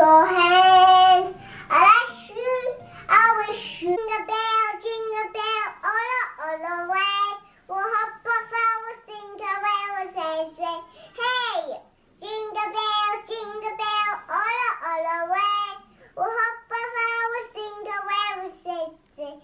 your hands. I like shoot, I will shoot. Jingle bell, all the way. We'll hop off our jingle bell, say, hey. Jingle bell, all the way. We'll hop off our jingle bell, say, hey.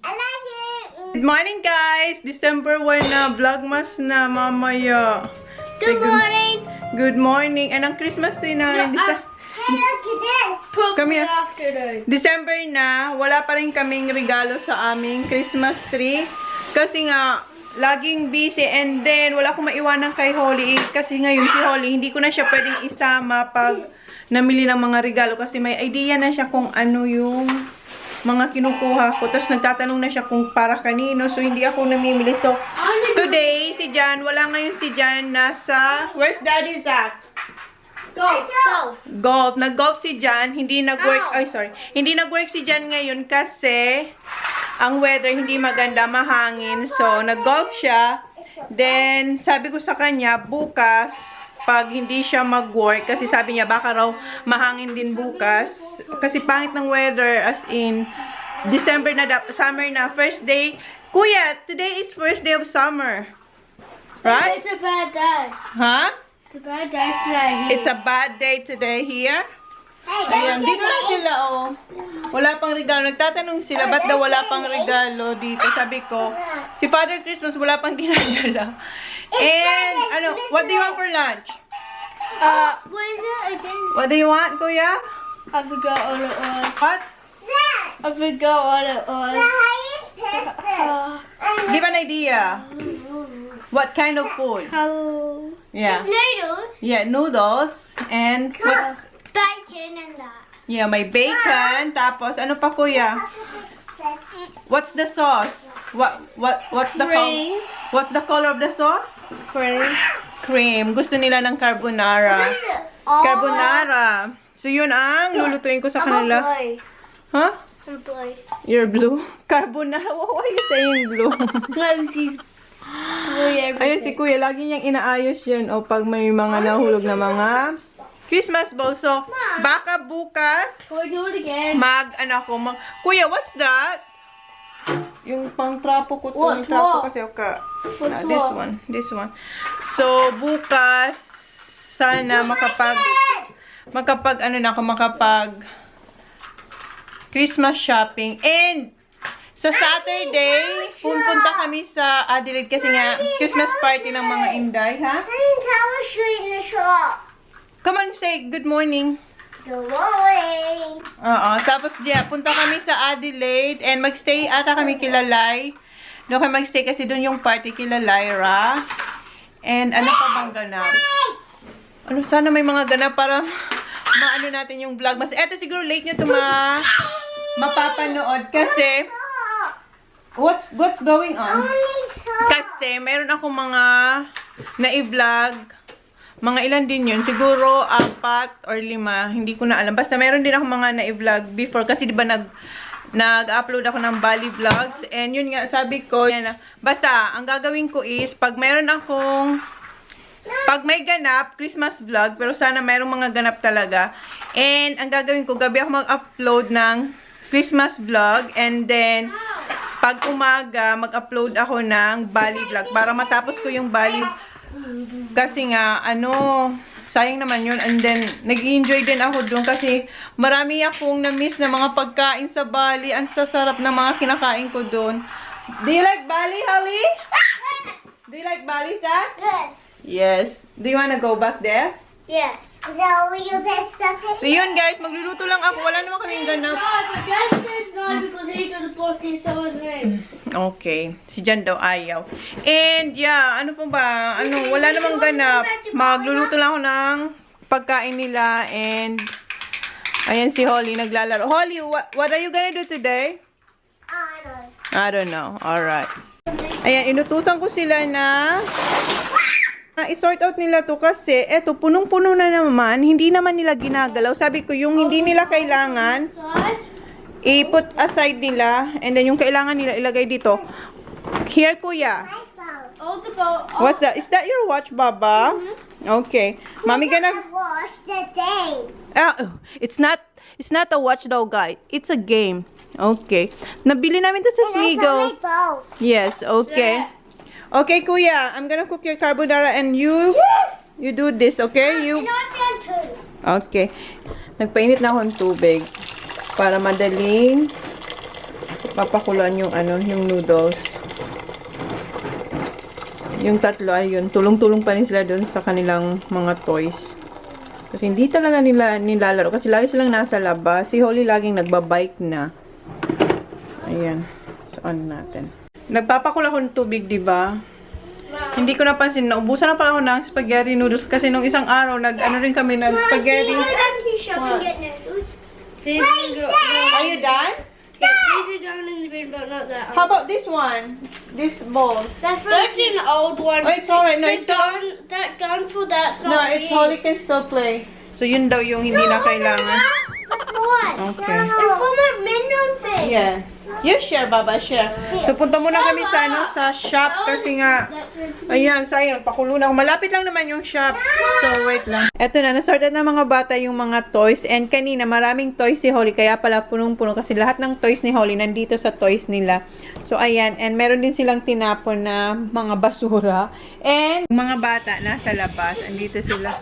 I like you. Good morning, guys! December 1 na, vlogmas na mamaya. Good morning. Good morning. And ang Christmas tree namin, Hey, look at this. Come here. Afternoon. December na, wala pa rin kaming regalo sa aming Christmas tree. Kasi nga, laging busy. And then, wala akong maiwanan kay Holly. Kasi ngayon si Holly, hindi ko na siya pwedeng isama pag namili ng mga regalo. Kasi may idea na siya kung ano yung mga kinukuha ko. Tapos nagtatanong na siya kung para kanino. So, hindi ako namimili. So, today, si Jan, wala ngayon si Jan nasa, where's Daddy Zach? Golf. Nag-golf si Jan. Hindi nag-work, hindi nag-work si Jan ngayon kasi ang weather hindi maganda, mahangin. So, nag-golf siya. Then, sabi ko sa kanya, bukas, pag hindi siya mag-work, kasi sabi niya, baka raw mahangin din bukas. Kasi pangit ng weather, as in, December na, summer na, first day. Kuya, today is first day of summer. Right? It's a bad day. Huh? It's a bad day today. It's a bad day today here. Hey, Ayan, dito na sila, oh. Wala pang regalo. Nagtatanong sila, ba't daw wala pang regalo dito? Sabi ko, si Father Christmas wala pang dinadala. And, ano, what do you want for lunch? What is it again? What do you want, Kuya? I forgot what it was. What? I forgot what it was. Give an idea. What kind of food? How? Yeah. Noodles, Yeah, noodles. And what's... bacon, and that. Yeah, may bacon. Tapos, ano pa, Kuya? What's the sauce? What's the Cream. What's the color of the sauce? Cream. Cream. Gusto nila ng carbonara. Carbonara. So, yun ang lulutuin ko sa kanila. Huh? I'm blue. You're blue? Carbonara? Why are you saying blue? No, he's blue everything. Ayun, si Kuya, lagi niyang inaayos yan. O, pag may mga nahulog na mga Christmas balls. So, baka bukas, Can we do it again? Kuya, what's that? Yung pang trapo ko to. Yung trapo kasi, okay. This one. So, bukas, sana makapag Christmas shopping. And, sa Saturday, pupunta kami sa Adelaide kasi nga, Christmas party ng mga Inday, ha? in the shop. Come on, say good morning. Good morning. Tapos, punta kami sa Adelaide and magstay ata kami kila Lai. Doon kami magstay kasi doon yung party kila Lyra. And ano pa bang ganap? Ano, sana may mga ganap para maano natin yung vlog. Mas eto siguro late nyo ito mapapanood kasi what's going on? Kasi meron ako mga na-i-vlog. Mga ilan din yun. Siguro 4 or 5. Hindi ko na alam. Basta meron din ako mga na-i-vlog before. Kasi diba nag-upload ako ng Bali vlogs. And yun nga, sabi ko, basta, ang gagawin ko is, pag may ganap, Christmas vlog, pero sana merong mga ganap talaga. And ang gagawin ko, gabi ako mag-upload ng Christmas vlog. And then, pag umaga, mag-upload ako ng Bali vlog. Para matapos ko yung Bali kasi nga, sayang naman yun. And then, nag-enjoy din ako doon kasi marami akong na-miss na mga pagkain sa Bali. Ang sasarap na mga kinakain ko doon. Do you like Bali, Holly? Do you like Bali, Zach? Yes. Yes. Do you wanna go back there? Yes. Is that all your best stuff? So yun guys, magluluto lang ako. Wala naman kaming ganap. But Dad says no because he got a birthday, so was me. Okay. Si Jan daw ayaw. And yeah, ano pa ba? Wala namang ganap. Magluluto lang ako ng pagkain nila. And ayan si Holly naglalaro. Holly, what are you gonna do today? I don't know. Alright. Ayan, inutusan ko sila na i-sort out nila to kasi eto, punong-puno na naman. Hindi naman nila ginagalaw. Sabi ko, yung hindi nila kailangan, i-put aside nila. And then yung kailangan nila ilagay dito. Here, Kuya. Hold the boat. What's that? Is that your watch, Baba? Okay. Mommy gonna... Wash the day. It's not a watch though, guys. It's a game. Okay. Nabili namin to sa Smiggle. Yes, okay. Okay, Kuya. I'm gonna cook your carbonara and you do this, okay? You... Okay. Nagpainit na ako ng tubig para madaling papakulan yung yung noodles. Yung tatlo, ayun, tulong-tulong pa rin sila doon sa kanilang mga toys. Kasi hindi talaga nila nilalaro. Kasi lagi silang nasa labas. Si Holly laging nagbabike na. Ayan. So, on natin. Nagpapakula ko ng tubig, di ba? Hindi ko napansin. Naubusan na pala ako ng spaghetti noodles. Kasi nung isang araw, nag-ano rin kami ng spaghetti. Are you done? These are down in the bin, but not that. How about this one? This bowl? That's an old one. Oh, it's alright. No, it's not. That gun for that's No, not it's Holly can still play. So, yun daw yung hindi na kailangan. Okay. It's for my minion thing. Yeah. You share, Baba, share. So, punta muna kami sa shop kasi nga, ayan, sayang, pakulo na ako. Malapit lang naman yung shop. So, wait lang. Eto na, nasorted na mga bata yung mga toys. And kanina, maraming toys si Holly, kaya pala punong-puno kasi lahat ng toys ni Holly nandito sa toys nila. So, ayan. And meron din silang tinapon na mga basura. And mga bata nasa labas. Andito sila.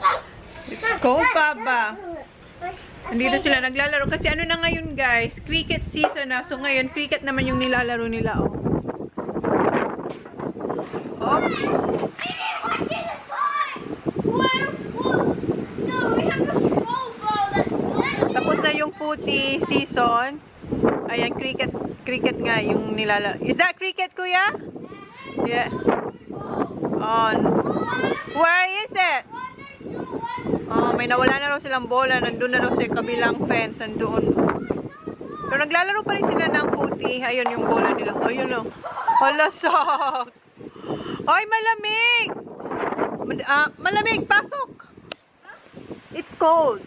It's cold, Baba. Andito sila naglalaro. Kasi ano na ngayon, guys? Cricket season na. So, ngayon, cricket naman yung nilalaro nila, oh. Oops. Tapos na yung footy season. Ayan, cricket nga yung nilalaro. Is that cricket, Kuya? Yeah. On. Where is it? Oh, may nawala na raw silang bola. Nandun na raw sa kabilang fence. Nandun. Pero naglalaro pa rin sila ng footy. Ayun yung bola nila. Ayun o. Halasak. Ay, malamig. Malamig. Pasok. It's cold.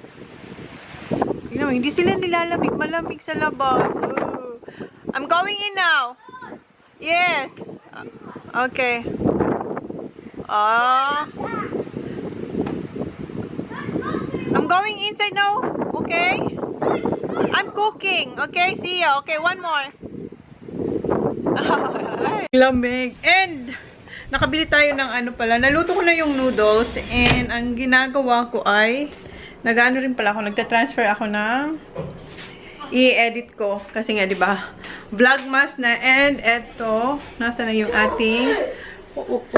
Hindi sila nilalamig. Malamig sa labas. I'm going in now. Yes. Okay. I'm going inside now, okay? I'm cooking, okay? See ya. Okay, one more. Lamig. And, nakabili tayo ng ano pala. Naluto ko na yung noodles. And, ang ginagawa ko ay, nag-ano rin pala ako, nagta-transfer ako ng i-edit ko. Kasi nga, di ba? Vlogmas na. And, eto, nasa na yung ating,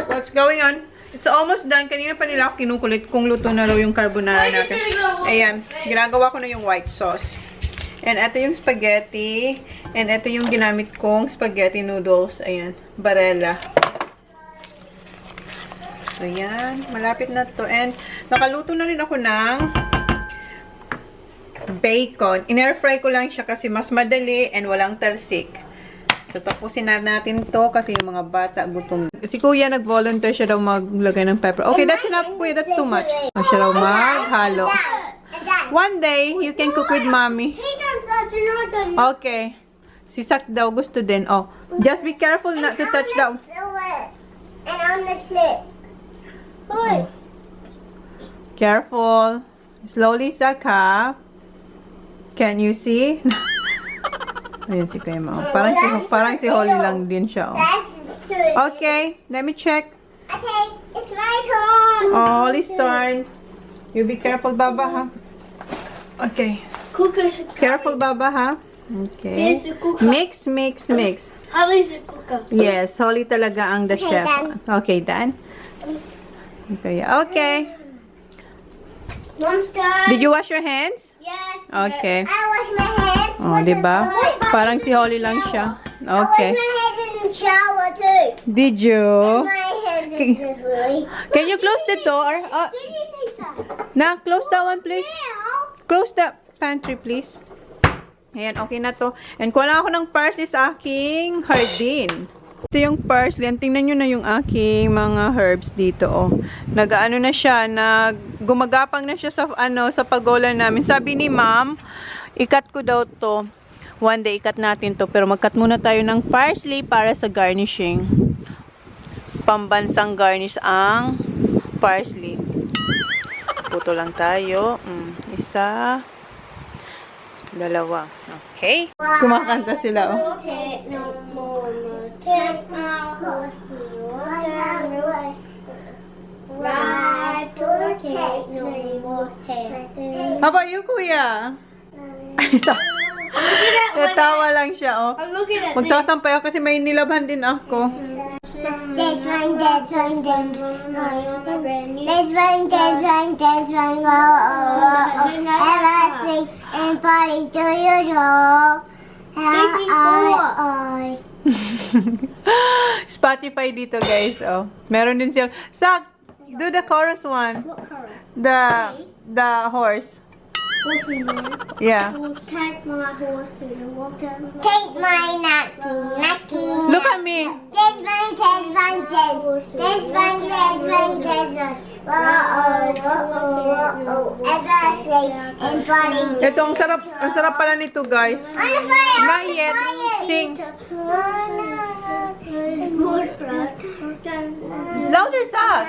what's going on? It's almost done. Kanina pa nila ako kinukulit kung luto na raw yung carbonara natin. Ayan. Ginagawa ko na yung white sauce. And ito yung spaghetti. And ito yung ginamit kong spaghetti noodles. Ayan. Barella. So, ayan. Malapit na to. And nakaluto na rin ako ng bacon. In-air fry ko lang siya kasi mas madali and walang talsik. So, tapusin na natin to kasi yung mga bata gutom. Si Kuya nag-volunteer siya daw maglagay ng pepper. Okay, that's enough, Kuya. That's too much. Siya daw maghalo. One day, you can cook with Mommy. Okay. Si Sak daw gusto din. Oh, just be careful not to touch that. And on the slip. Careful. Slowly, Sak, ha? Can you see? Ayan si Kuya Mao. Parang si Holly lang din siya. Oh. Okay, let me check. Okay, it's my turn. Oh, Holly's turn. You be careful, Baba, ha? Okay. Careful, Baba, ha? Okay. Here's the cooker. Mix. Holly's the cooker. Yes, Holly talaga ang the Okay, chef. done. Okay, done. Okay. Mom's done. Did you wash your hands? Yes. Okay. I wash my hands. Oh, diba? Parang si Holly lang siya. Okay. I wash my hands in the shower too. Did you? My hands are slippery. Can you close the door? Na, close that one, please. Close the pantry, please. Ayan, okay na to. And kuha lang ako ng parsley sa aking hardin. Ito yung parsley. Tingnan nyo na yung aking mga herbs dito, oh. Nag-ano na siya, gumagapang na siya sa pagola namin. Sabi ni Ma'am, ikat ko daw to. One day, ikat natin to. Pero mag-cut muna tayo ng parsley para sa garnishing. pambansang garnish ang parsley. Puto lang tayo. Isa. Dalawa. Okay. Kumakanta sila, oh. Take no more, no take my horse, ride to take no more head. How about you, kuya? Tatawa lang siya, oh. I'm looking at Magsasampay ako kasi may nilabhan din ako. This one, that one, that one. This one, that one, that one. Ever sing and party to you know. Spotify dito, guys, oh. Meron din sila. Sak, do the chorus one. what color? The horse. Yeah. Take my horse to the water. Take my knocking. Look at me. This one, this one, this one, this one, this one. Whoa. Ever sing and party. Ito, ang sarap pala nito, guys. On the fire. Not yet. Sing. It's more blood. Louder, Sak.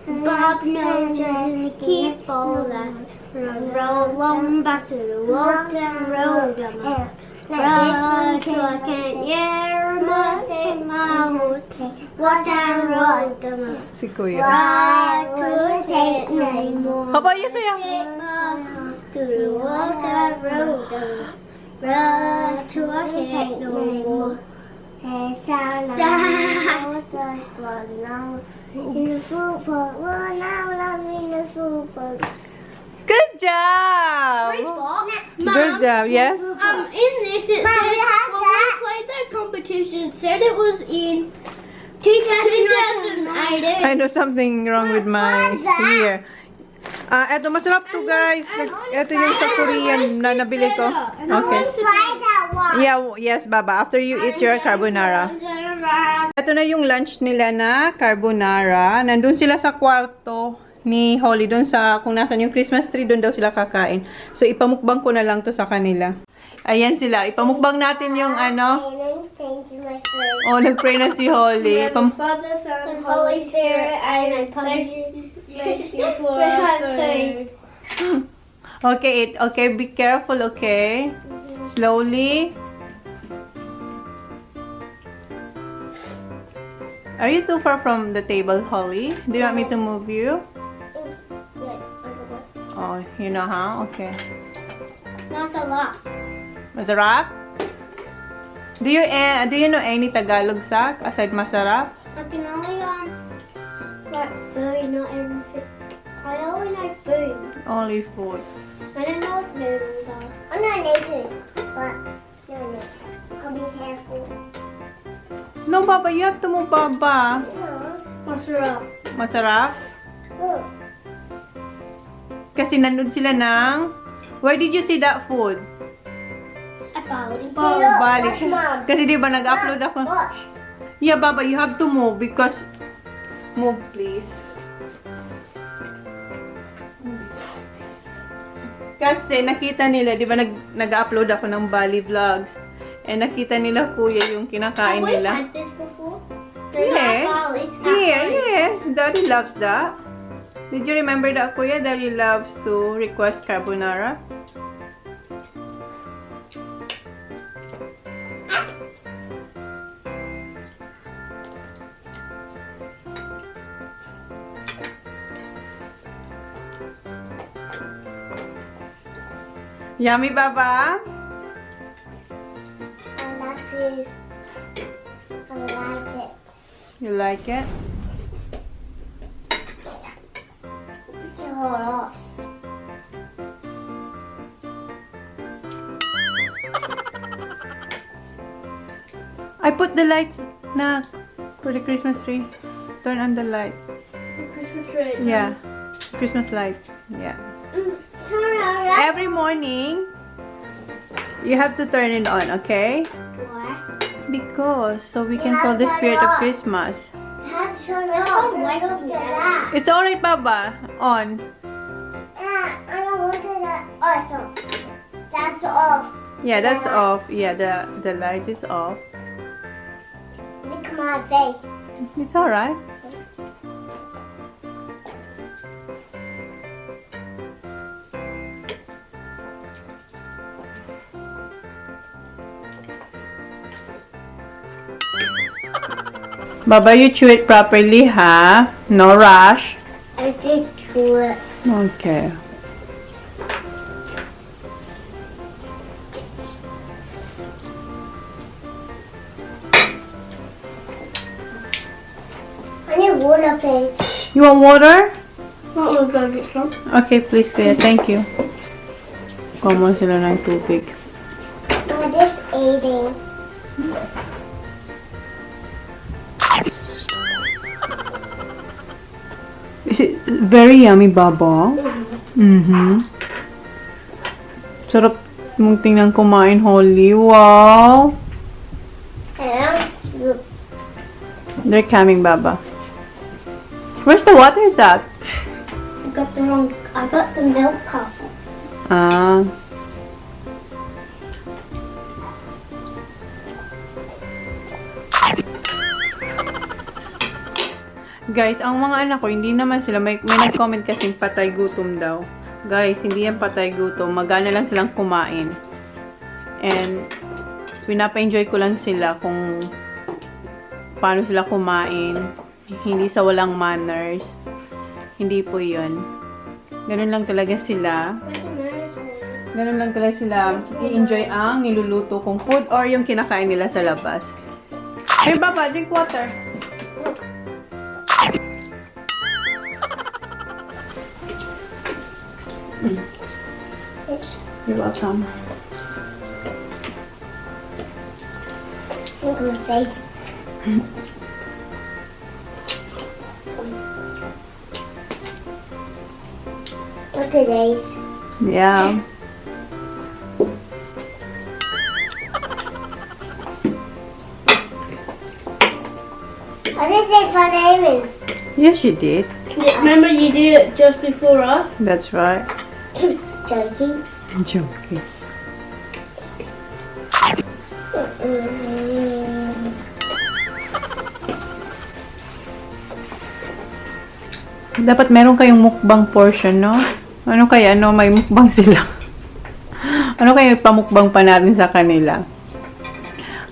Bob knows just keep all that. Roll on back to the water, roll them up. Run till I can't hear take my horse. Water, roll them up. Si kuya. Ride to take no more. How about you, kuya? Take my horse to the water, roll them up. Run till I can't no more. Good job. Good job. Yes. In this, it Mom, said, you have when that? we played that competition, it said it was in 2008. I know something wrong with my ear. Eto, masarap to, guys. Eto yung sa Korean na nabili ko. Okay. Yeah, yes, Baba. After you eat your carbonara. Ito na yung lunch nila na carbonara. Nandun sila sa kwarto ni Holly. Doon sa, kung nasan yung Christmas tree, doon daw sila kakain. So, ipamukbang ko na lang to sa kanila. Ayan sila. Ipamukbang natin yung ano. Oh, nag-pray na si Holly. Father, Son, and Holy Spirit, I thank you for Okay, okay. Be careful, okay? Slowly. Are you too far from the table, Holly? Do you want me to move you? Oh, you know how? Okay. That's a lot. Masarap? Do you know any Tagalog, Sak? Aside masarap? I can only like food, not everything. I only know food. Only food. I don't know what noodles are. I'm not naked, but no. I'll be careful. No, Baba, you have to move, Baba. Masarap. Masarap? Look. Kasi nanood sila ng... Where did you see that food? Balik. Look, Balik. that's Mom. Kasi di ba nag-upload ako? Look. Yeah, Baba, you have to move because... Move, please. Kasi nakita nila, di ba nag-upload ako ng Bali Vlogs. And nakita nila kuya yung kinakain Have we nila. had this before? Yes. Bali. Yeah, yes. Daddy loves that. Did you remember that, kuya? Daddy loves to request carbonara. Yummy, Baba? I love you. I like it. You like it? Choros. I put the lights na for the Christmas tree. Turn on the light. Christmas tree. Yeah. Christmas light. Yeah. Chona, Every morning, you have to turn it on, okay? Why? Because so we can feel the spirit of Christmas. have Chona. Look at that. It's alright, Baba. On. I don't want that. Also, that's off. Yeah, that's off. Yeah, the light is off. my face. It's alright. Baba, you chew it properly, ha? No rush. I did chew it. Okay. I need water, please. You want water? What was I get some? Okay, please, Kuya. Thank you. Kuha sila ng tubig. I'm just eating. Is it very yummy, Baba? Mm-hmm. Sarap mong tingnan kumain, Holly. Wow! And They're coming, Baba. Where's the water is at? I got the milk cup. Ah. Guys, ang mga anak ko, hindi naman sila, may nag-comment kasing patay gutom daw. Guys, hindi yan patay gutom. Magana lang silang kumain. And, pinapa-enjoy ko lang sila kung paano sila kumain. Hindi sa walang manners. Hindi po yun. Ganun lang talaga sila. Ganun lang talaga sila i-enjoy ang niluluto kong food or yung kinakain nila sa labas. Hey, Baba, drink water. You're welcome. look at my face. Look at these. Yeah. I just say fun errands. Yes, you did. Remember you did it just before us? That's right. Joking. Joking. Dapat meron kayong mukbang portion, no? Ano kaya, no? May mukbang sila. Ano kaya pamukbang pa natin sa kanila?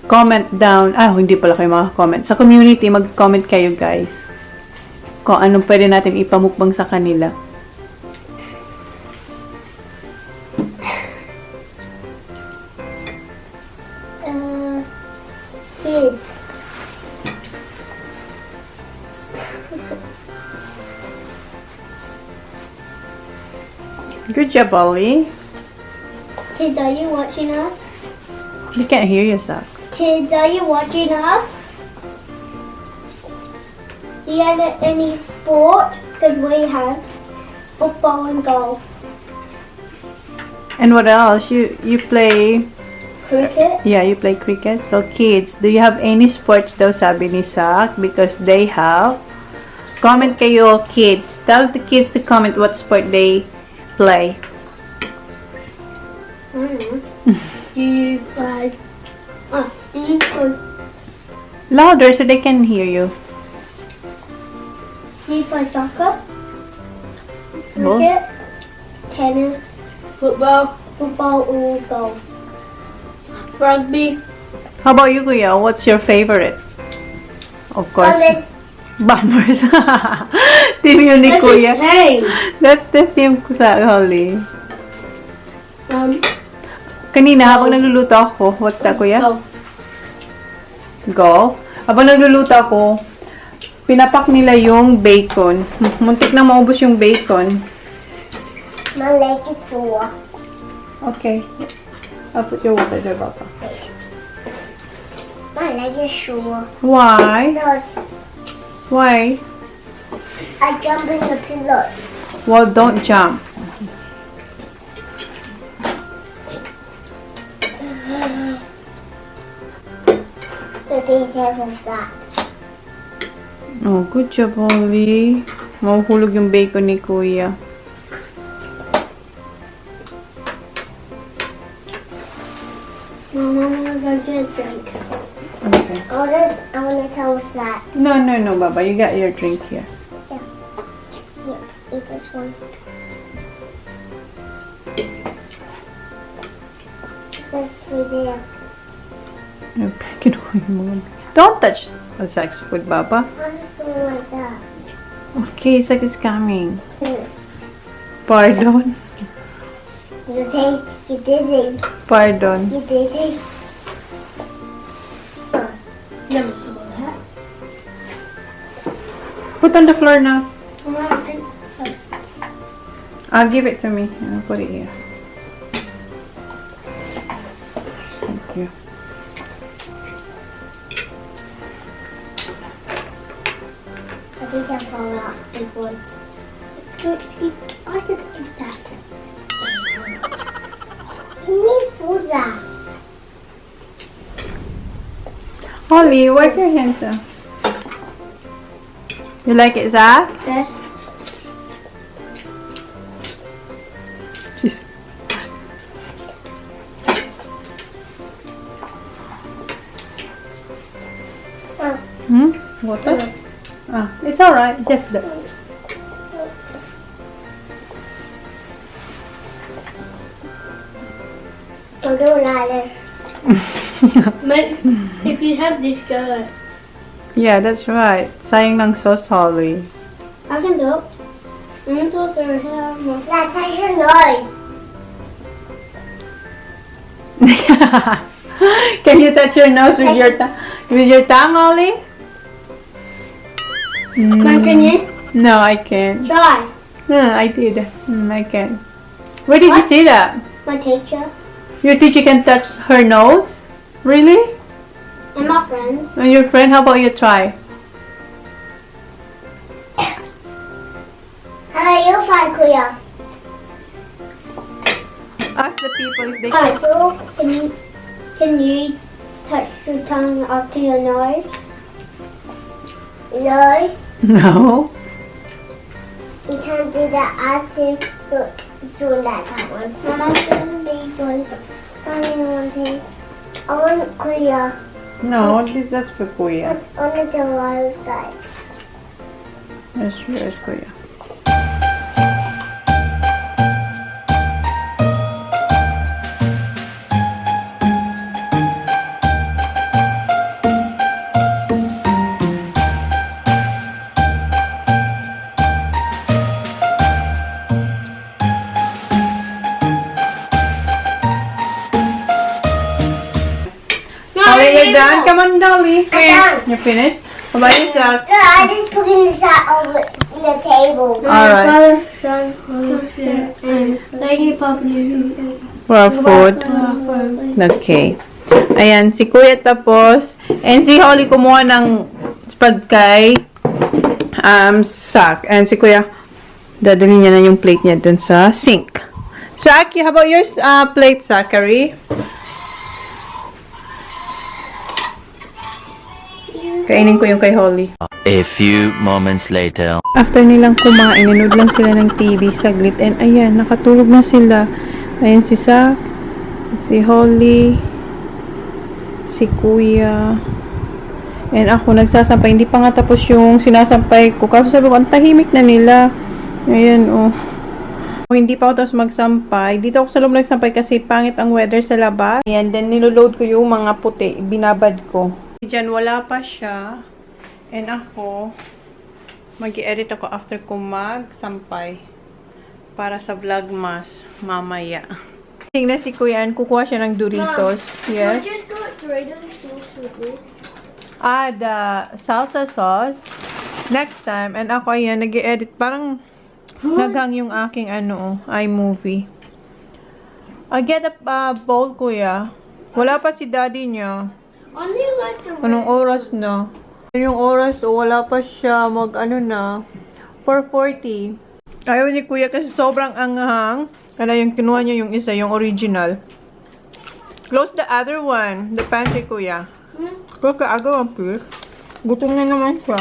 Comment down. Hindi pala kayo comment. Sa community, mag-comment kayo, guys. Kung anong pwede natin ipamukbang sa kanila. Kid. Good job, Ollie. Kids, are you watching us? You can't hear yourself. Kids, are you watching us? Do you have any sport? Because we have football and golf. And what else? You play... Cricket? Yeah, you play cricket. So, kids, do you have any sports daw, sabi ni Sak? Because they have. Comment kayo, kids. Tell the kids to comment what sport they play. I don't know. Do you play? Do you play? Louder so they can hear you. Do you play soccer? No. Cricket? Tennis? Football? Football or golf? Rugby? How about you, Kuya? What's your favorite? Of course. Bombers. Bombers. Team yun ni Kuya. Hey. That's the team ko sa Holly. Kanina, habang nagluluto ako, what's that, Kuya? Golf. Golf. Habang nagluluto ako, pinapak nila yung bacon. Muntik na maubos yung bacon. My leg is sore. Okay. I'll put your water there, Papa. My leg is sore. Why? Because Why? I jump in the pillow. Well, don't jump. So be careful of that. Oh, good job, Holly. Mahuhulog yung bacon ni Kuya. Mom, I'm gonna go get a drink. Okay. I want to toast that. No, no, no, Baba. You got your drink here. Yeah, eat this one. It says food there. Don't touch the sex food, Baba. I'll just do it like that. Okay, sex is coming. Pardon. You say you dizzy. Pardon. You dizzy. Never saw that. Put on the floor now. I'm gonna drink first. Give it to me. I'll put it here. Thank you. The pizza fall out. Big one. I can eat that. You need food that. Holly, wipe your hands up. You like it, Zach? Yes. Jeez. Water? It's alright. Just that. Don't do it like this. If you have this guy, Yeah, that's right. Sayang ng sauce, Holly. I can do it. I'm gonna do it there. Yeah, That touch your nose. Can you touch your nose with your tongue, Holly? Mom, can you? No, I can't. Try. I did. I can't. Where did you What? see that? My teacher Your teacher can touch her nose? Really? and my friends. And your friend, how about you try? How about you find Kuya? Ask the people if they can. Also, can you touch your tongue up to your nose? No, No. you can't do that. Ask him. Look, it's doing that one. Mama, can you do it? I don't want to. I want Kuya. No, that's for Kuya. I want the other side. That's yours, Kuya. Holly, you're done? Come on, Dolly. I'm done. You're finished? How about yourself? No, I just putting this out over the table. Alright. Father, Son, Holy Spirit, and thank you, Papa. For our food. Okay. Ayan, si Kuya tapos. And si Holly kumuha ng spagkay sack. And si Kuya, dadali niya na yung plate niya dun sa sink. Zach, how about your plate, Zachary? Kainin ko yung kay Holly. A few moments later. After nilang kumain, nanood lang sila ng TV saglit. And ayan, nakatulog na sila. Ayan si Zach, si Holly, si Kuya. And ako nagsasampay. Hindi pa nga tapos yung sinasampay ko. Kaso sabi ko, ang tahimik na nila. Ayan, oh. Hindi pa ako tapos magsampay. Dito ako sa loob nagsampay kasi pangit ang weather sa labas. Ayan, then niloload ko yung mga puti. Binabad ko. Diyan, wala pa siya. And ako, mag-i-edit ako after ko magsampay. Para sa vlogmas mamaya. Tingnan si Kuya, kukuha siya ng Doritos. Yes? Just got Doritos sauce with this. The salsa sauce. Next time. And ako, ayan, nag-i-edit. Parang naghang yung aking, iMovie. Get a bowl, Kuya. Wala pa si daddy niya. Only like the Anong oras na? Yung oras, wala pa siya na. 4:40. Ayaw ni Kuya kasi sobrang anghang. Kaya yung kinuha niya yung isa, yung original. Close the other one. The pantry, Kuya. Close the other one, please. Gutom na naman siya.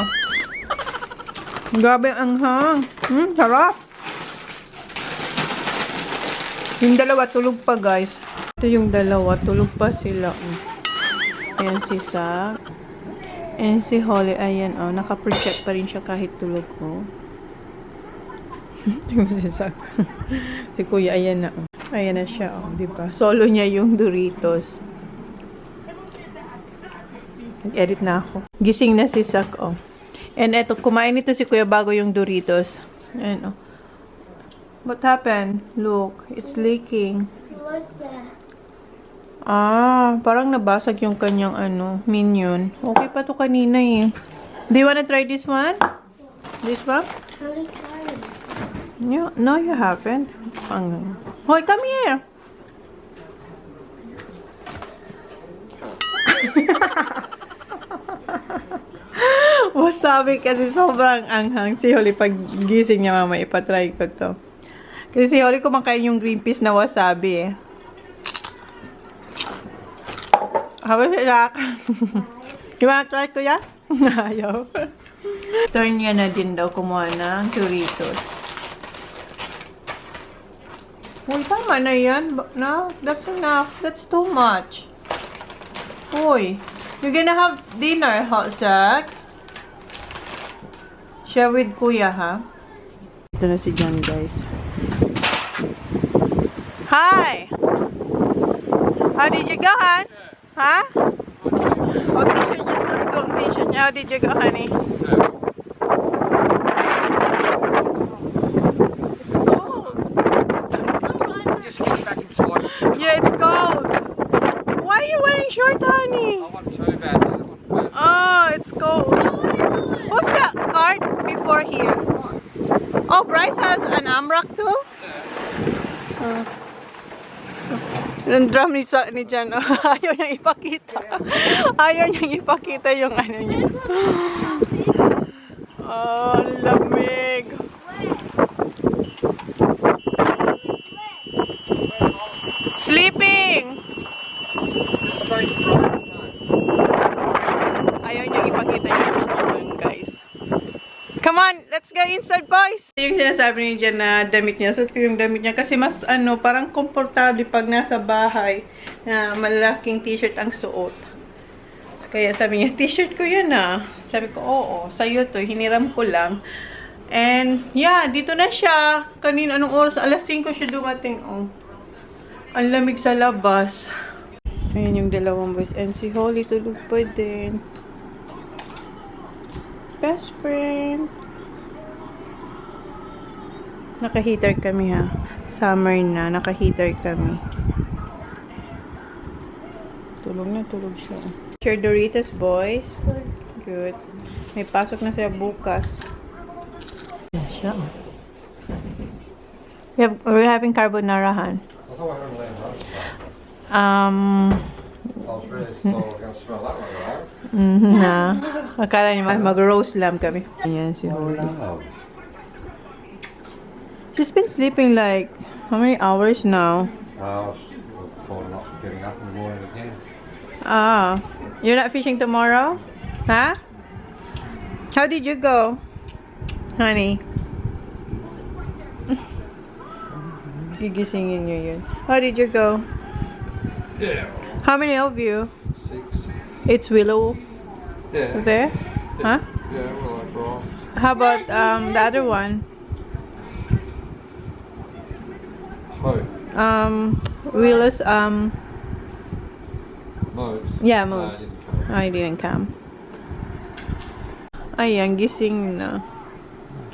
Grabe ang anghang. Sarap. Yung dalawa, tulog pa, guys. Ito yung dalawa, tulog pa sila. Ayan si Zach. And si Holly, ayan, oh, naka-project pa rin siya kahit tulog, oh. Si Kuya, ayan na, oh. Ayan na siya, oh, diba? Solo niya yung Doritos. Nag-edit na ako. Gising na si Sak, oh. And eto, kumain ito si Kuya bago yung Doritos. Ayan, oh. What happened? Look, it's leaking. Look there. Ah, parang nabasag yung kanyang minion. Okay pa to kanina eh. Do you wanna try this one? This one? Really tired. No, you haven't. Hoy, come here. Wasabi kasi sobrang anghang. Si Holly pag gising niya mama, ipatry ko to. Kasi si Holly kumakain yung green peas na wasabi eh. How about it, Jack? You wanna try, Kuya? Ayaw. Turn niya na din daw kumuha ng Doritos. Uy, tama na yan. No, that's enough. That's too much. Uy, you're gonna have dinner, Jack? Share with Kuya, ha? Ito na si John, guys. Hi! How did you go, hon? Huh? Oh, t-shirt niya. Suot ko ang t-shirt niya. How did you go, honey? It's cold. Just get back inside. Yeah, it's cold. Why are you wearing short, honey? I want too bad. Oh, it's cold. What's that card before here? Oh, Bryce has an AMRAC too? Yung drum ni Jan, ayaw niyang ipakita. Ayaw niyang ipakita yung niya. Oh, lamig. Sleeping! Ayaw niyang ipakita yung guys. Come on, let's go inside, boys! Yung sinasabi ni Jen na damit niya, suot ko yung damit niya kasi mas parang komportable pag nasa bahay na malaking t-shirt ang suot. Kaya sabi niya, t-shirt ko yan ah. Sabi ko, oo, sa'yo to, hiniram ko lang. And yeah, dito na siya. Kanina, anong oras? Alas 5 siya dumating, oh. Ang lamig sa labas. Ayan yung dalawang boys. And si Holly tulog pa din. Best friend. Naka-heater kami ha. Summer na. Naka-heater kami. Tulog na, tulog siya. Share Doritos, boys. Good. May pasok na siya bukas. Yes, siya. We're having carbonara, Han. I thought I heard Lamb roast. I was really thought I was going to smell that one, right? Na. Akala niya mag-roast lamb kami. Ayan si Holly. She's been sleeping like, how many hours now? I was thought not getting up in the morning again. Ah. You're not fishing tomorrow? Huh? How did you go? Honey? Gigisingin niyo yun. How did you go? Yeah. How many of you? 6. It's Willow Yeah. there? Huh? Yeah, well, I brought. How about the other one? Who? Willow's Modes. yeah, No, Modes. I didn't come. Oh, he didn't come. Ayan, gising na.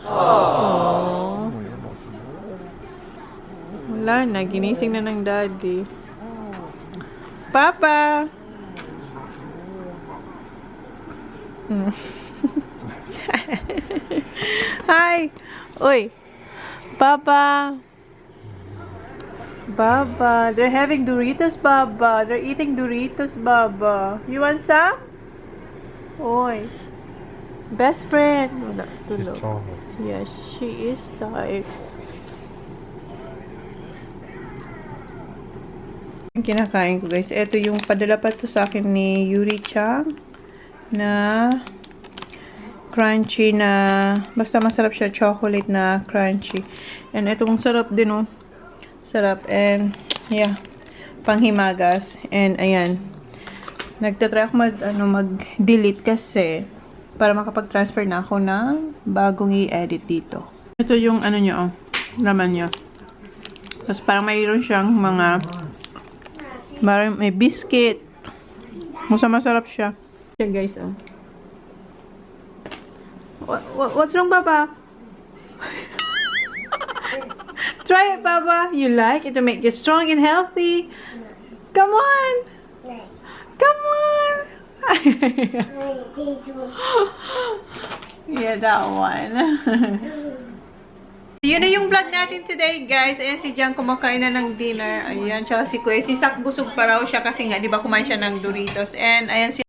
Aww. Wala na, ginising na ng daddy. Papa! Hi! Uy! Papa! Baba, they're having Doritos, Baba. They're eating Doritos, Baba. You want some? Oy. Best friend. Wala, tulog. Yes, she is tired. Yung kinakain ko, guys. Ito yung padala pa to sa akin ni Yuri Chang na crunchy na basta masarap siya, chocolate na crunchy. And itong sarap din, oh. Sarap. And, yeah. Panghimagas. And, ayan. Nagtatry ako mag-delete kasi para makapag-transfer na ako ng bagong i-edit dito. Ito yung ano nyo, laman nyo. Tapos parang mayroon siyang may biscuit. Masarap siya. Yan guys, oh. What's wrong, Baba? Try it, Baba. You like it to make you strong and healthy. Come on. Come on. Yeah, that one. Yun na yung vlog natin today, guys. Ayan si Jan kumakain na ng dinner. Ayan, tsaka si Kuya. Si Sak busog pa raw siya kasi nga, di ba kumain siya ng Doritos. And ayan si